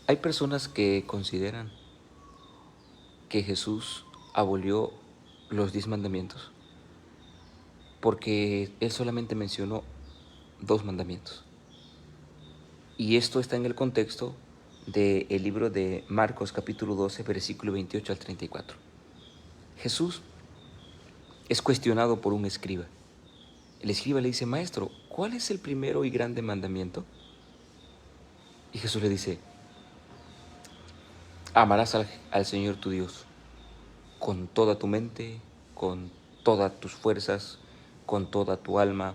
Hay personas que consideran que Jesús abolió los 10 mandamientos porque Él solamente mencionó 2 mandamientos. Y esto está en el contexto del libro de Marcos capítulo 12, versículo 28 al 34. Jesús es cuestionado por un escriba. El escriba le dice: Maestro, ¿cuál es el primero y grande mandamiento? Y Jesús le dice: amarás al Señor tu Dios con toda tu mente, con todas tus fuerzas, con toda tu alma.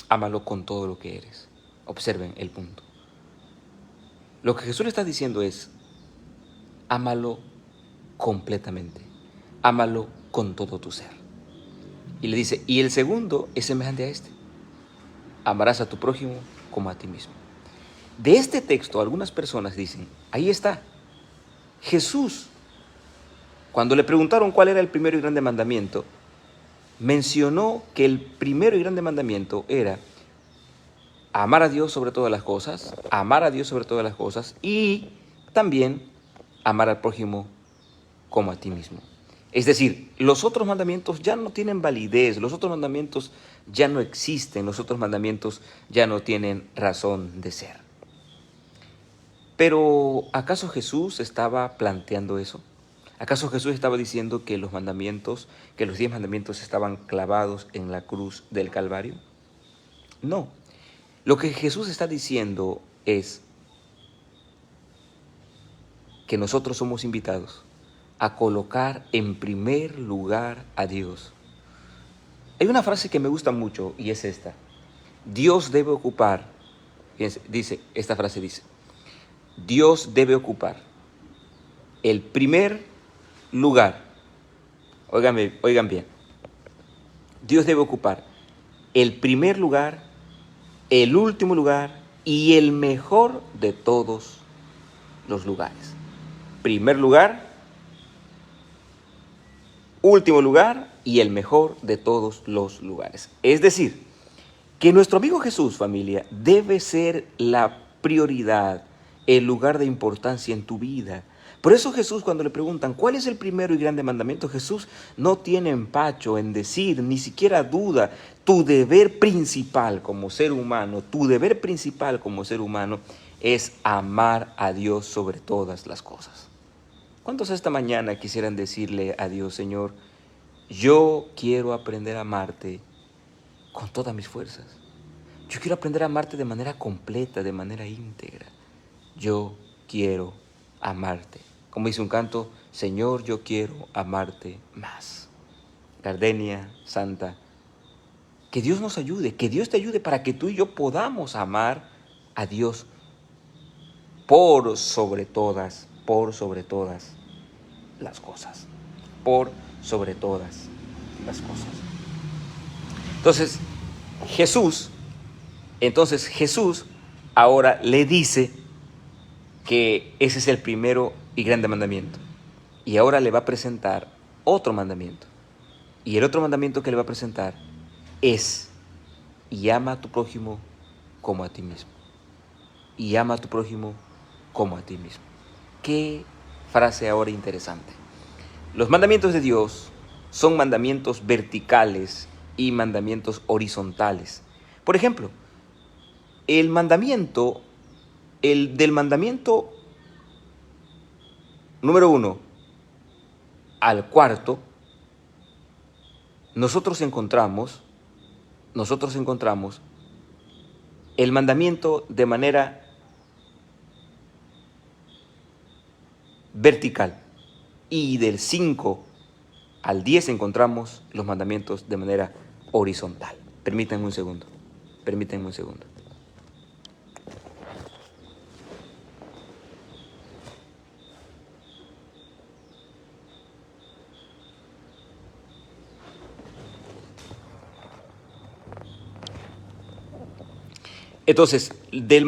Ámalo con todo lo que eres. Observen el punto. Lo que Jesús le está diciendo es: ámalo completamente. Ámalo con todo tu ser. Y le dice: y el segundo es semejante a este: amarás a tu prójimo como a ti mismo. De este texto, algunas personas dicen: ahí está. Jesús, cuando le preguntaron cuál era el primero y grande mandamiento, mencionó que el primero y grande mandamiento era amar a Dios sobre todas las cosas, amar a Dios sobre todas las cosas y también amar al prójimo como a ti mismo. Es decir, los otros mandamientos ya no tienen validez, los otros mandamientos ya no existen, los otros mandamientos ya no tienen razón de ser. Pero ¿acaso Jesús estaba planteando eso? ¿Acaso Jesús estaba diciendo que los mandamientos, que los 10 mandamientos estaban clavados en la cruz del Calvario? No. Lo que Jesús está diciendo es que nosotros somos invitados a colocar en primer lugar a Dios. Hay una frase que me gusta mucho y es esta: Dios debe ocupar, fíjense, esta frase dice: Dios debe ocupar el primer lugar. Oigan bien. Dios debe ocupar el primer lugar, el último lugar y el mejor de todos los lugares. Primer lugar, último lugar y el mejor de todos los lugares. Es decir, que nuestro amigo Jesús, familia, debe ser la prioridad, el lugar de importancia en tu vida. Por eso Jesús, cuando le preguntan ¿cuál es el primero y grande mandamiento?, Jesús no tiene empacho en decir, ni siquiera duda: tu deber principal como ser humano, es amar a Dios sobre todas las cosas. ¿Cuántos esta mañana quisieran decirle a Dios: Señor, yo quiero aprender a amarte con todas mis fuerzas? Yo quiero aprender a amarte de manera completa, de manera íntegra. Yo quiero amarte. Como dice un canto: Señor, yo quiero amarte más. Gardenia, Santa, que Dios nos ayude, que Dios te ayude para que tú y yo podamos amar a Dios por sobre todas las cosas. Por sobre todas las cosas. Entonces Jesús ahora le dice que ese es el primero y grande mandamiento. Y ahora le va a presentar otro mandamiento. Y el otro mandamiento que le va a presentar es: y ama a tu prójimo como a ti mismo. Y ama a tu prójimo como a ti mismo. Qué frase ahora interesante. Los mandamientos de Dios son mandamientos verticales y mandamientos horizontales. Por ejemplo, del mandamiento número 1 al 4, nosotros encontramos el mandamiento de manera vertical, y del 5 al 10 encontramos los mandamientos de manera horizontal. Permítanme un segundo. Entonces, del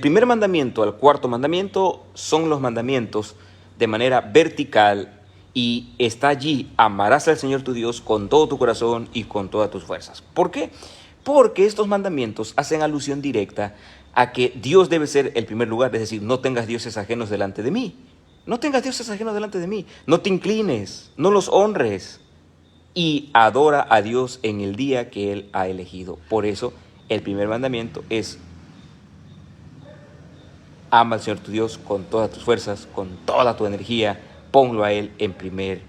primer mandamiento al cuarto mandamiento son los mandamientos de manera vertical, y está allí: amarás al Señor tu Dios con todo tu corazón y con todas tus fuerzas. ¿Por qué? Porque estos mandamientos hacen alusión directa a que Dios debe ser el primer lugar, es decir, no tengas dioses ajenos delante de mí. No tengas dioses ajenos delante de mí. No te inclines, no los honres. Y adora a Dios en el día que Él ha elegido. Por eso, el primer mandamiento es: ama al Señor tu Dios con todas tus fuerzas, con toda tu energía. Ponlo a Él en primer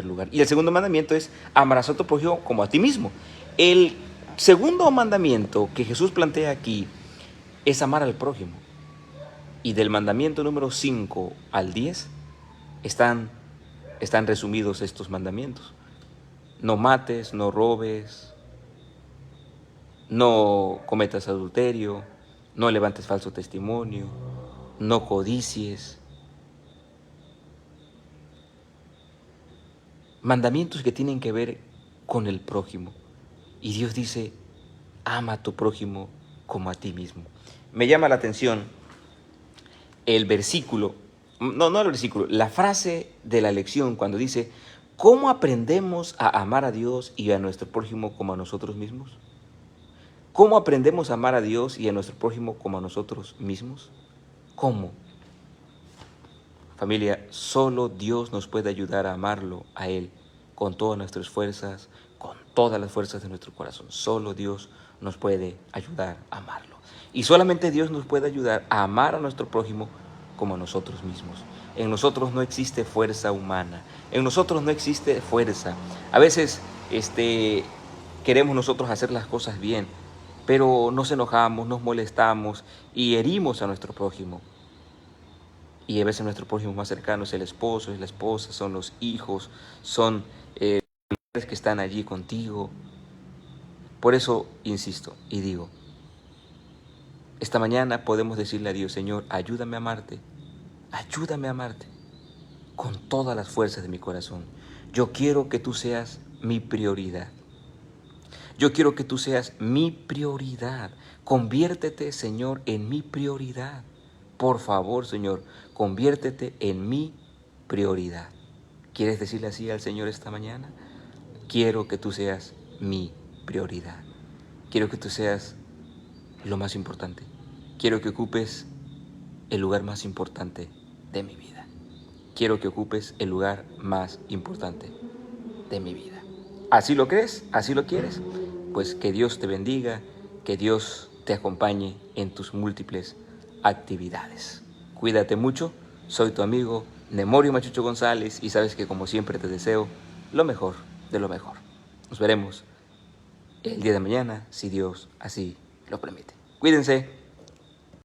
lugar. Y el segundo mandamiento es: amarás a tu prójimo como a ti mismo. El segundo mandamiento que Jesús plantea aquí es amar al prójimo. Y del mandamiento número 5 al 10 están resumidos estos mandamientos. No mates, no robes, no cometas adulterio, no levantes falso testimonio, no codicies. Mandamientos que tienen que ver con el prójimo. Y Dios dice: ama a tu prójimo como a ti mismo. Me llama la atención el versículo, no el versículo, la frase de la lección cuando dice: ¿cómo aprendemos a amar a Dios y a nuestro prójimo como a nosotros mismos? ¿Cómo aprendemos a amar a Dios y a nuestro prójimo como a nosotros mismos? ¿Cómo? Familia, solo Dios nos puede ayudar a amarlo a Él con todas nuestras fuerzas, con todas las fuerzas de nuestro corazón. Solo Dios nos puede ayudar a amarlo. Y solamente Dios nos puede ayudar a amar a nuestro prójimo como a nosotros mismos. En nosotros no existe fuerza humana. En nosotros no existe fuerza. A veces queremos nosotros hacer las cosas bien, pero nos enojamos, nos molestamos y herimos a nuestro prójimo. Y a veces nuestro prójimo más cercano es el esposo, es la esposa, son los hijos, son los que están allí contigo. Por eso insisto y digo, esta mañana podemos decirle a Dios: Señor, ayúdame a amarte con todas las fuerzas de mi corazón. Yo quiero que tú seas mi prioridad. Yo quiero que tú seas mi prioridad. Conviértete, Señor, en mi prioridad. Por favor, Señor, conviértete en mi prioridad. ¿Quieres decirle así al Señor esta mañana? Quiero que tú seas mi prioridad. Quiero que tú seas lo más importante. Quiero que ocupes el lugar más importante de mi vida. Quiero que ocupes el lugar más importante de mi vida. ¿Así lo crees? ¿Así lo quieres? Pues que Dios te bendiga, que Dios te acompañe en tus múltiples actividades. Cuídate mucho. Soy tu amigo Nemorio Machucho González y sabes que como siempre te deseo lo mejor de lo mejor. Nos veremos el día de mañana, si Dios así lo permite. Cuídense.